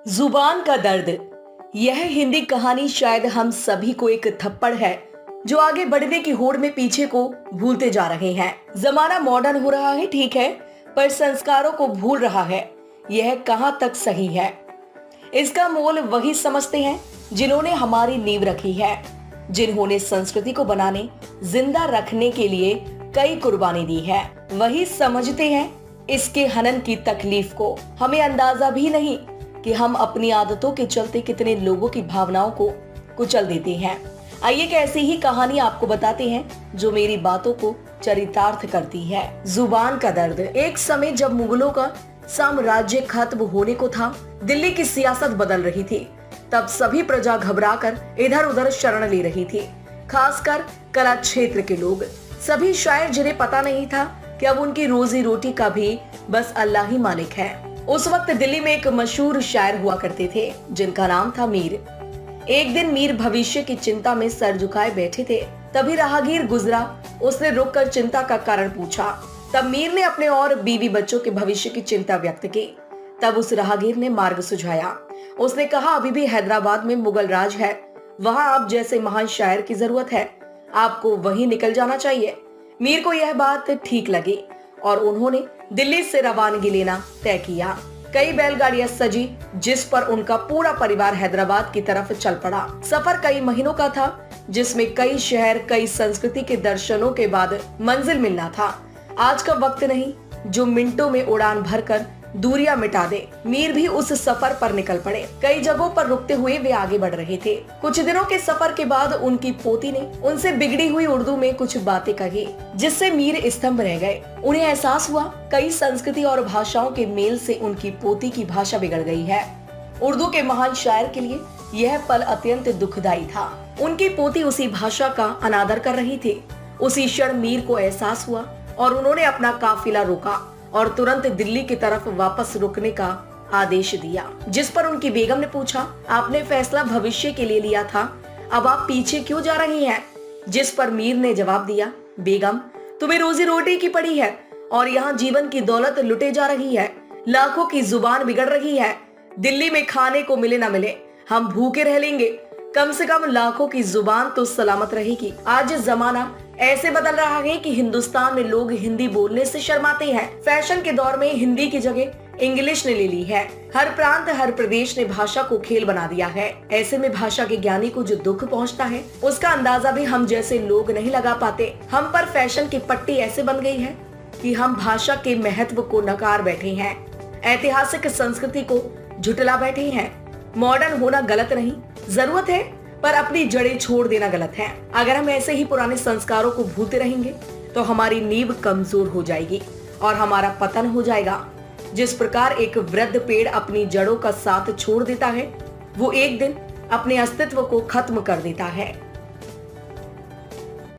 जुबान का दर्द। यह हिंदी कहानी शायद हम सभी को एक थप्पड़ है जो आगे बढ़ने की होड़ में पीछे को भूलते जा रहे हैं। जमाना मॉडर्न हो रहा है, ठीक है, पर संस्कारों को भूल रहा है। यह कहां तक सही है? इसका मोल वही समझते हैं जिन्होंने हमारी नींव रखी है, जिन्होंने संस्कृति को बनाने, जिंदा रखने के लिए कई कुर्बानी दी है। वही समझते हैं इसके हनन की तकलीफ को। हमें अंदाजा भी नहीं कि हम अपनी आदतों के चलते कितने लोगों की भावनाओं को कुचल देते हैं। आइए एक ऐसी ही कहानी आपको बताते हैं जो मेरी बातों को चरितार्थ करती है। जुबान का दर्द। एक समय जब मुगलों का साम्राज्य खत्म होने को था, दिल्ली की सियासत बदल रही थी, तब सभी प्रजा घबराकर इधर उधर शरण ले रही थी, खासकर कला क्षेत्र के लोग। सभी शायर जिन्हें पता नहीं था कि अब उनकी रोजी रोटी का भी बस अल्लाह ही मालिक है। उस वक्त दिल्ली में एक मशहूर शायर हुआ करते थे जिनका नाम था मीर। एक दिन मीर भविष्य की चिंता में सर झुकाए बैठे थे, तभी राहगीर गुजरा। उसने रुककर चिंता का कारण पूछा। तब मीर ने अपने और बीवी बच्चों के भविष्य की चिंता व्यक्त की। तब उस राहगीर ने मार्ग सुझाया। उसने कहा, अभी भी हैदराबाद में मुगल राज है, वहां आप जैसे महान शायर की जरूरत है, आपको वहीं निकल जाना चाहिए। मीर को यह बात ठीक लगी और उन्होंने दिल्ली से रवानगी लेना तय किया। कई बैलगाड़ियां सजी जिस पर उनका पूरा परिवार हैदराबाद की तरफ चल पड़ा। सफर कई महीनों का था, जिसमें कई शहर, कई संस्कृति के दर्शनों के बाद मंजिल मिलना था। आज का वक्त नहीं जो मिनटों में उड़ान भरकर दूरियां मिटा दे। मीर भी उस सफर पर निकल पड़े। कई जगहों पर रुकते हुए वे आगे बढ़ रहे थे। कुछ दिनों के सफर के बाद उनकी पोती ने उनसे बिगड़ी हुई उर्दू में कुछ बातें कही, जिससे मीर स्तंभ रह गए। उन्हें एहसास हुआ कई संस्कृति और भाषाओं के मेल से उनकी पोती की भाषा बिगड़ गई है। उर्दू के महान शायर के लिए यह पल अत्यंत दुखदायी था। उनकी पोती उसी भाषा का अनादर कर रही थी। उसी क्षण मीर को एहसास हुआ और उन्होंने अपना काफिला रोका और तुरंत दिल्ली की तरफ वापस रुकने का आदेश दिया। जिस पर उनकी बेगम ने पूछा, आपने फैसला भविष्य के लिए लिया था, अब आप पीछे क्यों जा रही हैं? जिस पर मीर ने जवाब दिया, बेगम, तुम्हें रोजी रोटी की पड़ी है और यहाँ जीवन की दौलत लुटे जा रही है। लाखों की जुबान बिगड़ रही है। दिल्ली में खाने को मिले ना मिले, हम भूखे रह लेंगे, कम से कम लाखों की जुबान तो सलामत रहेगी। आज जमाना ऐसे बदल रहा है कि हिंदुस्तान में लोग हिंदी बोलने से शर्माते हैं। फैशन के दौर में हिंदी की जगह इंग्लिश ने ले ली है। हर प्रांत, हर प्रदेश ने भाषा को खेल बना दिया है। ऐसे में भाषा के ज्ञानी को जो दुख पहुंचता है, उसका अंदाजा भी हम जैसे लोग नहीं लगा पाते। हम पर फैशन की पट्टी ऐसे बन गई है कि हम भाषा के महत्व को नकार बैठे हैं, ऐतिहासिक संस्कृति को झुटला बैठे हैं। मॉडर्न होना गलत नहीं, जरूरत है, पर अपनी जड़ें छोड़ देना गलत है। अगर हम ऐसे ही पुराने संस्कारों को भूलते रहेंगे तो हमारी नींव कमजोर हो जाएगी और हमारा पतन हो जाएगा। जिस प्रकार एक वृद्ध पेड़ अपनी जड़ों का साथ छोड़ देता है, वो एक दिन अपने अस्तित्व को खत्म कर देता है।